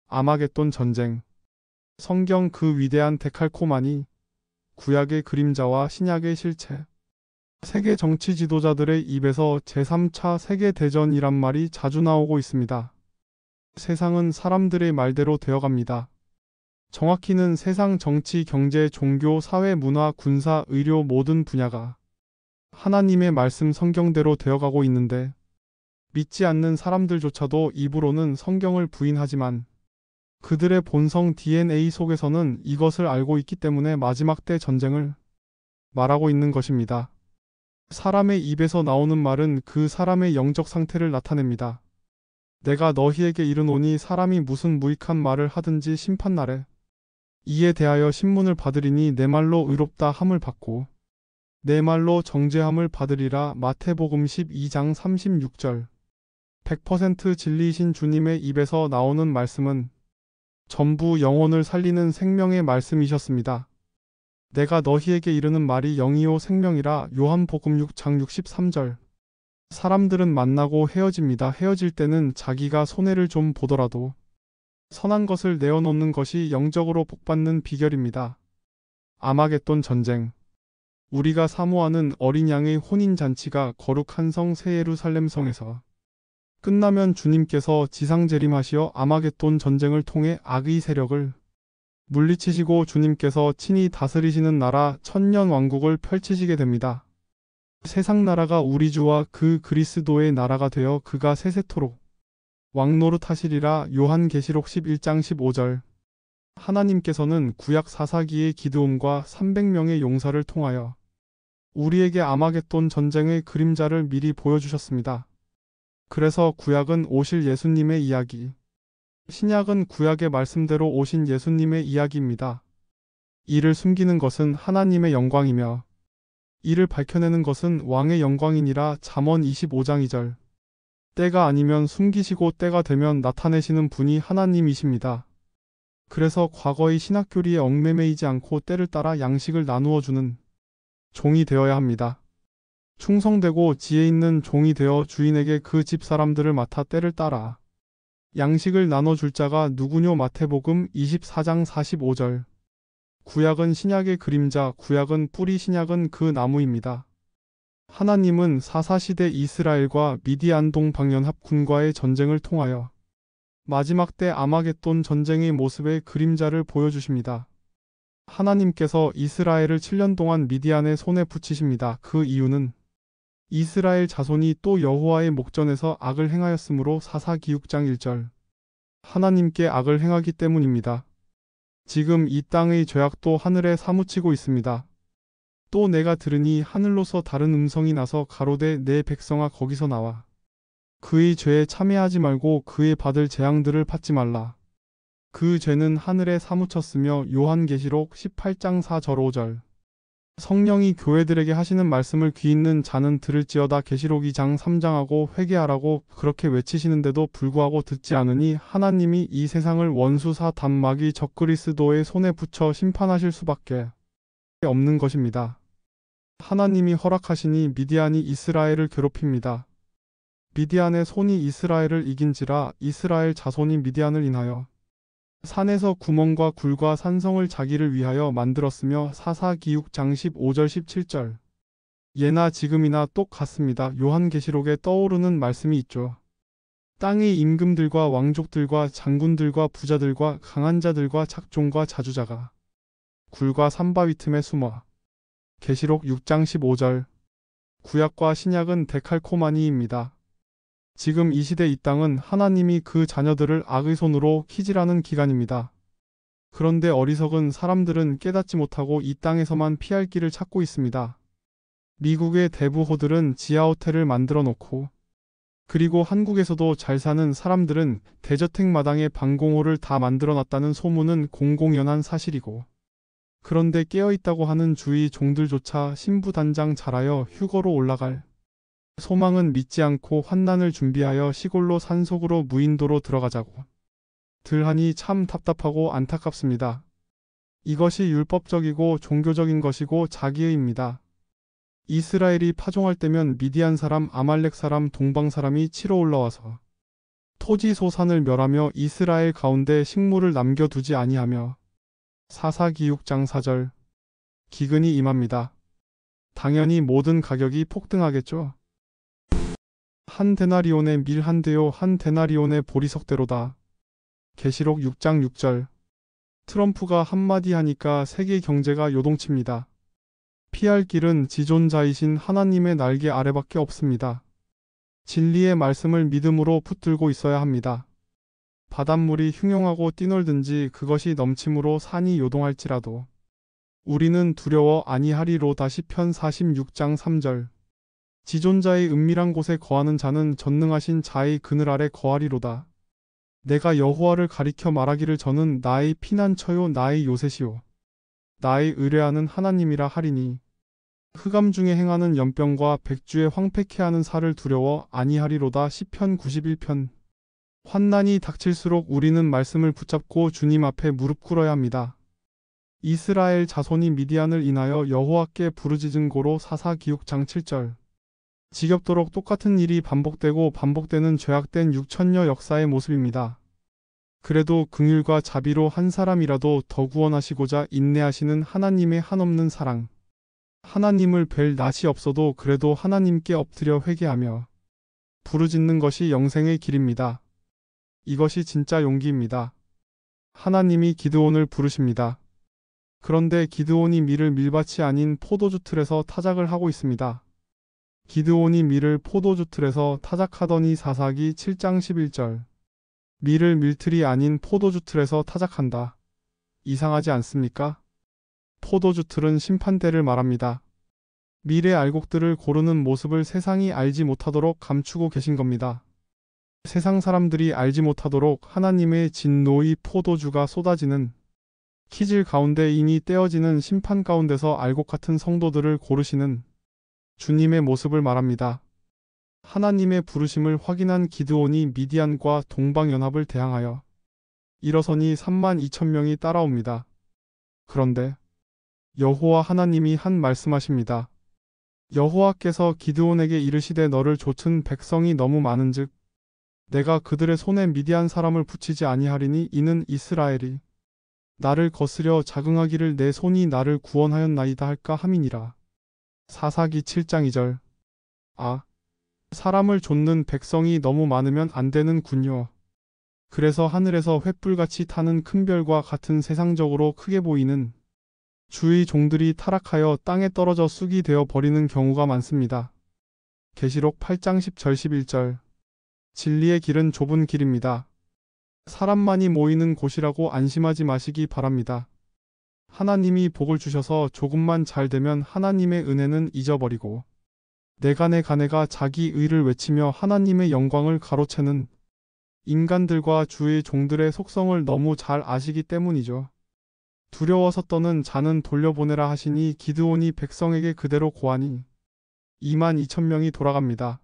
아마겟돈 전쟁. 성경 그 위대한 데칼코마니, 구약의 그림자와 신약의 실체. 세계 정치 지도자들의 입에서 제3차 세계대전이란 말이 자주 나오고 있습니다. 세상은 사람들의 말대로 되어갑니다. 정확히는 세상 정치, 경제, 종교, 사회, 문화, 군사, 의료 모든 분야가 하나님의 말씀 성경대로 되어가고 있는데 믿지 않는 사람들조차도 입으로는 성경을 부인하지만 그들의 본성 DNA 속에서는 이것을 알고 있기 때문에 마지막 때 전쟁을 말하고 있는 것입니다. 사람의 입에서 나오는 말은 그 사람의 영적 상태를 나타냅니다. 내가 너희에게 이르노니 사람이 무슨 무익한 말을 하든지 심판날에 이에 대하여 신문을 받으리니 내 말로 의롭다 함을 받고 내 말로 정죄함을 받으리라. 마태복음 12장 36절. 100% 진리이신 주님의 입에서 나오는 말씀은 전부 영혼을 살리는 생명의 말씀이셨습니다. 내가 너희에게 이르는 말이 영이요 생명이라. 요한복음 6장 63절. 사람들은 만나고 헤어집니다. 헤어질 때는 자기가 손해를 좀 보더라도 선한 것을 내어놓는 것이 영적으로 복받는 비결입니다. 아마겟돈 전쟁. 우리가 사모하는 어린 양의 혼인잔치가 거룩한 성 새 예루살렘 성에서 끝나면 주님께서 지상 재림하시어 아마겟돈 전쟁을 통해 악의 세력을 물리치시고 주님께서 친히 다스리시는 나라 천년 왕국을 펼치시게 됩니다. 세상 나라가 우리 주와 그 그리스도의 나라가 되어 그가 세세토록 왕노릇하시리라. 요한계시록 11장 15절. 하나님께서는 구약 사사기의 기드온과 300명의 용사를 통하여 우리에게 아마겟돈 전쟁의 그림자를 미리 보여주셨습니다. 그래서 구약은 오실 예수님의 이야기, 신약은 구약의 말씀대로 오신 예수님의 이야기입니다. 이를 숨기는 것은 하나님의 영광이며 이를 밝혀내는 것은 왕의 영광이니라. 잠언 25장 2절. 때가 아니면 숨기시고 때가 되면 나타내시는 분이 하나님이십니다. 그래서 과거의 신학교리에 얽매이지 않고 때를 따라 양식을 나누어 주는 종이 되어야 합니다. 충성되고 지혜 있는 종이 되어 주인에게 그 집 사람들을 맡아 때를 따라 양식을 나눠줄 자가 누구뇨. 마태복음 24장 45절. 구약은 신약의 그림자, 구약은 뿌리, 신약은 그 나무입니다. 하나님은 사사시대 이스라엘과 미디안 동방연합군과의 전쟁을 통하여 마지막 때 아마겟돈 전쟁의 모습의 그림자를 보여주십니다. 하나님께서 이스라엘을 7년 동안 미디안의 손에 붙이십니다. 그 이유는 이스라엘 자손이 또 여호와의 목전에서 악을 행하였으므로. 사사기 6장 1절. 하나님께 악을 행하기 때문입니다. 지금 이 땅의 죄악도 하늘에 사무치고 있습니다. 또 내가 들으니 하늘로서 다른 음성이 나서 가로되 내 백성아 거기서 나와 그의 죄에 참여하지 말고 그의 받을 재앙들을 받지 말라. 그 죄는 하늘에 사무쳤으며. 요한계시록 18장 4절 5절. 성령이 교회들에게 하시는 말씀을 귀 있는 자는 들을지어다. 계시록 2장 3장하고 회개하라고 그렇게 외치시는데도 불구하고 듣지 않으니 하나님이 이 세상을 원수사 단마귀 적그리스도의 손에 붙여 심판하실 수밖에 없는 것입니다. 하나님이 허락하시니 미디안이 이스라엘을 괴롭힙니다. 미디안의 손이 이스라엘을 이긴지라. 이스라엘 자손이 미디안을 인하여 산에서 구멍과 굴과 산성을 자기를 위하여 만들었으며. 사사기 6장 15절 17절. 예나 지금이나 똑같습니다. 요한계시록에 떠오르는 말씀이 있죠. 땅의 임금들과 왕족들과 장군들과 부자들과 강한 자들과 착종과 자주자가 굴과 산바위 틈에 숨어. 계시록 6장 15절. 구약과 신약은 데칼코마니입니다. 지금 이 시대 이 땅은 하나님이 그 자녀들을 악의 손으로 키질하는 기간입니다. 그런데 어리석은 사람들은 깨닫지 못하고 이 땅에서만 피할 길을 찾고 있습니다. 미국의 대부호들은 지하호텔을 만들어 놓고 그리고 한국에서도 잘 사는 사람들은 대저택 마당에 방공호를 다 만들어 놨다는 소문은 공공연한 사실이고 그런데 깨어있다고 하는 주의 종들조차 신부단장 잘하여 휴거로 올라갈 소망은 믿지 않고 환난을 준비하여 시골로 산속으로 무인도로 들어가자고 들하니 참 답답하고 안타깝습니다. 이것이 율법적이고 종교적인 것이고 자기의입니다. 이스라엘이 파종할 때면 미디안 사람, 아말렉 사람, 동방 사람이 치러 올라와서 토지 소산을 멸하며 이스라엘 가운데 식물을 남겨두지 아니하며 사사기육장 4절 기근이 임합니다. 당연히 모든 가격이 폭등하겠죠. 한 데나리온의 밀 한 대요 한 데나리온의 보리석대로다. 계시록 6장 6절 트럼프가 한마디 하니까 세계 경제가 요동칩니다. 피할 길은 지존자이신 하나님의 날개 아래밖에 없습니다. 진리의 말씀을 믿음으로 붙들고 있어야 합니다. 바닷물이 흉용하고 뛰놀든지 그것이 넘침으로 산이 요동할지라도 우리는 두려워 아니하리로다. 시편 46장 3절 지존자의 은밀한 곳에 거하는 자는 전능하신 자의 그늘 아래 거하리로다. 내가 여호와를 가리켜 말하기를 저는 나의 피난처요 나의 요새시요 나의 의뢰하는 하나님이라 하리니 흑암 중에 행하는 연병과 백주에 황폐케 하는 살을 두려워 아니하리로다. 시편 91편 환난이 닥칠수록 우리는 말씀을 붙잡고 주님 앞에 무릎 꿇어야 합니다. 이스라엘 자손이 미디안을 인하여 여호와께 부르짖은 고로 사사기육장 7절 지겹도록 똑같은 일이 반복되고 반복되는 죄악된 6천여 역사의 모습입니다. 그래도 긍휼과 자비로 한 사람이라도 더 구원하시고자 인내하시는 하나님의 한없는 사랑. 하나님을 뵐 낯이 없어도 그래도 하나님께 엎드려 회개하며 부르짖는 것이 영생의 길입니다. 이것이 진짜 용기입니다. 하나님이 기드온을 부르십니다. 그런데 기드온이 밀을 밀밭이 아닌 포도주 틀에서 타작을 하고 있습니다. 기드온이 밀을 포도주 틀에서 타작하더니 사사기 7장 11절 밀을 밀틀이 아닌 포도주 틀에서 타작한다. 이상하지 않습니까? 포도주 틀은 심판대를 말합니다. 밀의 알곡들을 고르는 모습을 세상이 알지 못하도록 감추고 계신 겁니다. 세상 사람들이 알지 못하도록 하나님의 진노의 포도주가 쏟아지는 키질 가운데 인이 떼어지는 심판 가운데서 알곡 같은 성도들을 고르시는 주님의 모습을 말합니다. 하나님의 부르심을 확인한 기드온이 미디안과 동방연합을 대항하여 일어서니 3만 2천 명이 따라옵니다. 그런데 여호와 하나님이 한 말씀하십니다. 여호와께서 기드온에게 이르시되 너를 좇은 백성이 너무 많은즉 내가 그들의 손에 미디안 사람을 붙이지 아니하리니 이는 이스라엘이 나를 거스려 자긍하기를 내 손이 나를 구원하였나이다 할까 함이니라. 사사기 7장 2절 사람을 좇는 백성이 너무 많으면 안 되는군요. 그래서 하늘에서 횃불같이 타는 큰 별과 같은 세상적으로 크게 보이는 주의 종들이 타락하여 땅에 떨어져 쑥이 되어 버리는 경우가 많습니다. 계시록 8장 10절 11절 진리의 길은 좁은 길입니다. 사람만이 모이는 곳이라고 안심하지 마시기 바랍니다. 하나님이 복을 주셔서 조금만 잘 되면 하나님의 은혜는 잊어버리고 내가 자기 의를 외치며 하나님의 영광을 가로채는 인간들과 주의 종들의 속성을 너무 잘 아시기 때문이죠. 두려워서 떠는 자는 돌려보내라 하시니 기드온이 백성에게 그대로 고하니 2만 2천 명이 돌아갑니다.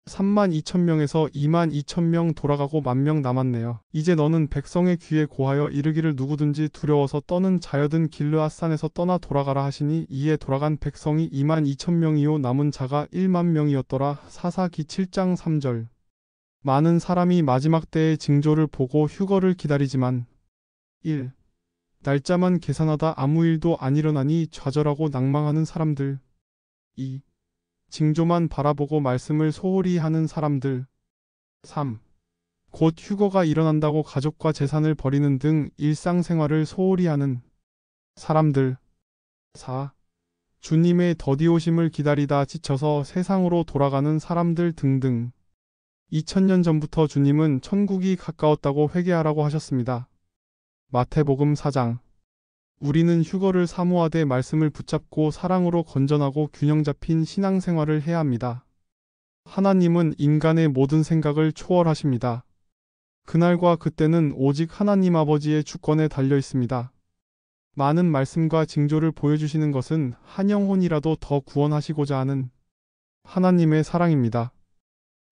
3만 2천 명에서 2만 2천 명 돌아가고 1만 명 남았네요. 이제 너는 백성의 귀에 고하여 이르기를 누구든지 두려워서 떠는 자여든 길르앗산에서 떠나 돌아가라 하시니 이에 돌아간 백성이 2만 2천 명이요 남은 자가 1만 명이었더라. 사사기 7장 3절 많은 사람이 마지막 때의 징조를 보고 휴거를 기다리지만 1. 날짜만 계산하다 아무 일도 안 일어나니 좌절하고 낭망하는 사람들 2. 징조만 바라보고 말씀을 소홀히 하는 사람들 3. 곧 휴거가 일어난다고 가족과 재산을 버리는 등 일상생활을 소홀히 하는 사람들 4. 주님의 더디오심을 기다리다 지쳐서 세상으로 돌아가는 사람들 등등 2000년 전부터 주님은 천국이 가까웠다고 회개하라고 하셨습니다. 마태복음 4장 우리는 휴거를 사모하되 말씀을 붙잡고 사랑으로 건전하고 균형 잡힌 신앙생활을 해야 합니다. 하나님은 인간의 모든 생각을 초월하십니다. 그날과 그때는 오직 하나님 아버지의 주권에 달려 있습니다. 많은 말씀과 징조를 보여주시는 것은 한 영혼이라도 더 구원하시고자 하는 하나님의 사랑입니다.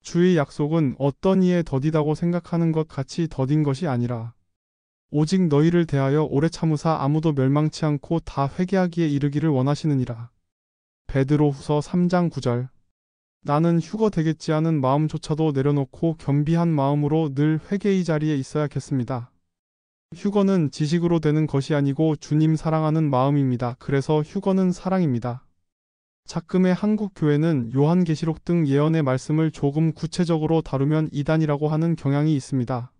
주의 약속은 어떤 이에 더디다고 생각하는 것 같이 더딘 것이 아니라 오직 너희를 대하여 오래 참으사 아무도 멸망치 않고 다 회개하기에 이르기를 원하시느니라. 베드로후서 3장 9절 나는 휴거 되겠지 하는 마음조차도 내려놓고 겸비한 마음으로 늘 회개의 자리에 있어야겠습니다. 휴거는 지식으로 되는 것이 아니고 주님 사랑하는 마음입니다. 그래서 휴거는 사랑입니다. 작금의 한국교회는 요한계시록 등 예언의 말씀을 조금 구체적으로 다루면 이단이라고 하는 경향이 있습니다.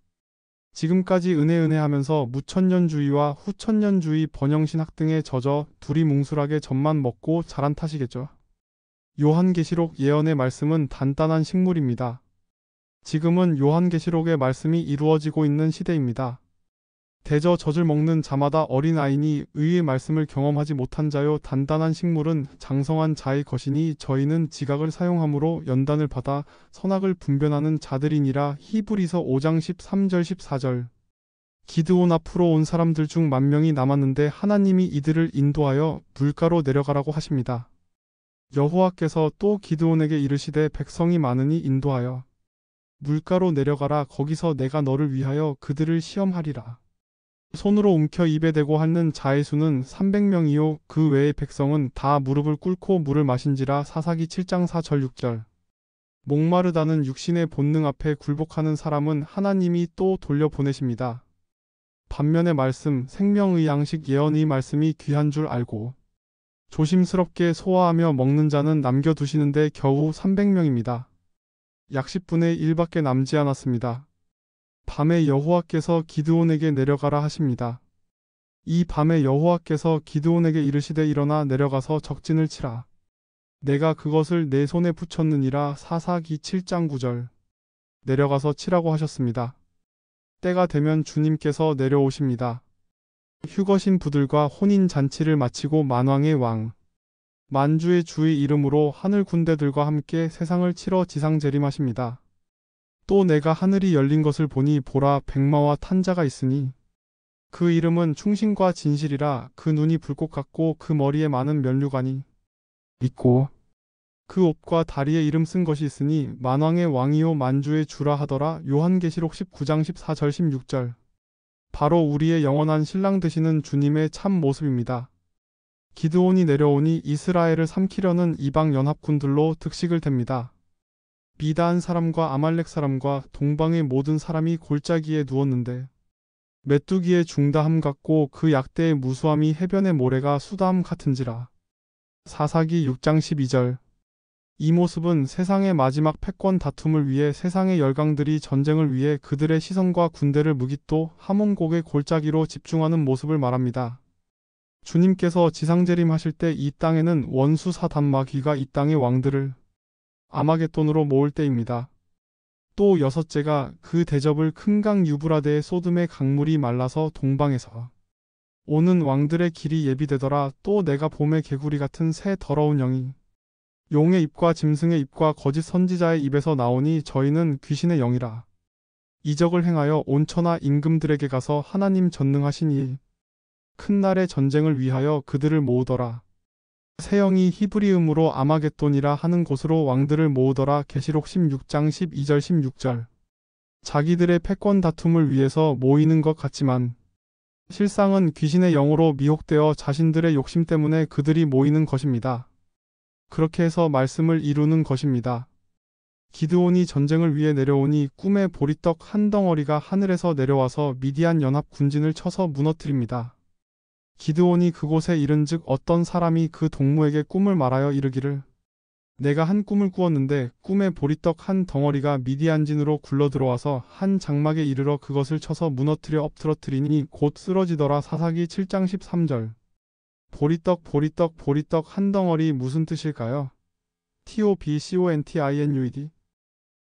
지금까지 은혜 하면서 무천년주의와 후천년주의 번영신학 등에 젖어 두리뭉술하게 젖만 먹고 자란 탓이겠죠. 요한계시록 예언의 말씀은 단단한 식물입니다. 지금은 요한계시록의 말씀이 이루어지고 있는 시대입니다. 대저 젖을 먹는 자마다 어린아이니 의의 말씀을 경험하지 못한 자요 단단한 식물은 장성한 자의 것이니 저희는 지각을 사용함으로 연단을 받아 선악을 분별하는 자들이니라. 히브리서 5장 13절 14절. 기드온 앞으로 온 사람들 중 10,000명이 남았는데 하나님이 이들을 인도하여 물가로 내려가라고 하십니다. 여호와께서 또 기드온에게 이르시되 백성이 많으니 인도하여 물가로 내려가라. 거기서 내가 너를 위하여 그들을 시험하리라. 손으로 움켜 입에 대고 핥는 자의 수는 300명이요 그 외의 백성은 다 무릎을 꿇고 물을 마신지라. 사사기 7장 4절 6절. 목마르다는 육신의 본능 앞에 굴복하는 사람은 하나님이 또 돌려보내십니다. 반면에 말씀, 생명의 양식 예언의 말씀이 귀한 줄 알고 조심스럽게 소화하며 먹는 자는 남겨두시는데 겨우 300명입니다. 약 10분의 1밖에 남지 않았습니다. 밤에 여호와께서 기드온에게 내려가라 하십니다. 이 밤에 여호와께서 기드온에게 이르시되 일어나 내려가서 적진을 치라. 내가 그것을 내 손에 붙였느니라. 사사기 7장 9절. 내려가서 치라고 하셨습니다. 때가 되면 주님께서 내려오십니다. 휴거신 부들과 혼인잔치를 마치고 만왕의 왕, 만주의 주의 이름으로 하늘 군대들과 함께 세상을 치러 지상재림하십니다. 또 내가 하늘이 열린 것을 보니 보라 백마와 탄자가 있으니 그 이름은 충신과 진실이라. 그 눈이 불꽃 같고 그 머리에 많은 면류관이 있고 그 옷과 다리에 이름 쓴 것이 있으니 만왕의 왕이요 만주의 주라 하더라. 요한계시록 19장 14절 16절. 바로 우리의 영원한 신랑 되시는 주님의 참 모습입니다. 기드온이 내려오니 이스라엘을 삼키려는 이방 연합군들로 득식을 댑니다. 미다한 사람과 아말렉 사람과 동방의 모든 사람이 골짜기에 누웠는데 메뚜기의 중다함 같고 그 약대의 무수함이 해변의 모래가 수다함 같은지라. 사사기 6장 12절. 이 모습은 세상의 마지막 패권 다툼을 위해 세상의 열강들이 전쟁을 위해 그들의 시선과 군대를 무기또 하몬곡의 골짜기로 집중하는 모습을 말합니다. 주님께서 지상재림하실 때 이 땅에는 원수 사단마귀가 이 땅의 왕들을 아마겟돈으로 모을 때입니다. 또 여섯째가 그 대접을 큰 강 유브라데의 소돔의 강물이 말라서 동방에서 오는 왕들의 길이 예비되더라. 또 내가 봄의 개구리 같은 새 더러운 영이 용의 입과 짐승의 입과 거짓 선지자의 입에서 나오니 저희는 귀신의 영이라. 이적을 행하여 온천하 임금들에게 가서 하나님 전능하신 이 큰 날의 전쟁을 위하여 그들을 모으더라. 새 영이 히브리음으로 아마겟돈이라 하는 곳으로 왕들을 모으더라. 계시록 16장 12절 16절. 자기들의 패권 다툼을 위해서 모이는 것 같지만 실상은 귀신의 영으로 미혹되어 자신들의 욕심 때문에 그들이 모이는 것입니다. 그렇게 해서 말씀을 이루는 것입니다. 기드온이 전쟁을 위해 내려오니 꿈에 보리떡 한 덩어리가 하늘에서 내려와서 미디안 연합 군진을 쳐서 무너뜨립니다. 기드온이 그곳에 이른즉 어떤 사람이 그 동무에게 꿈을 말하여 이르기를 내가 한 꿈을 꾸었는데 꿈에 보리떡 한 덩어리가 미디안진으로 굴러 들어와서 한 장막에 이르러 그것을 쳐서 무너뜨려 엎드러뜨리니 곧 쓰러지더라. 사사기 7장 13절. 보리떡 한 덩어리 무슨 뜻일까요? TOBCONTINUED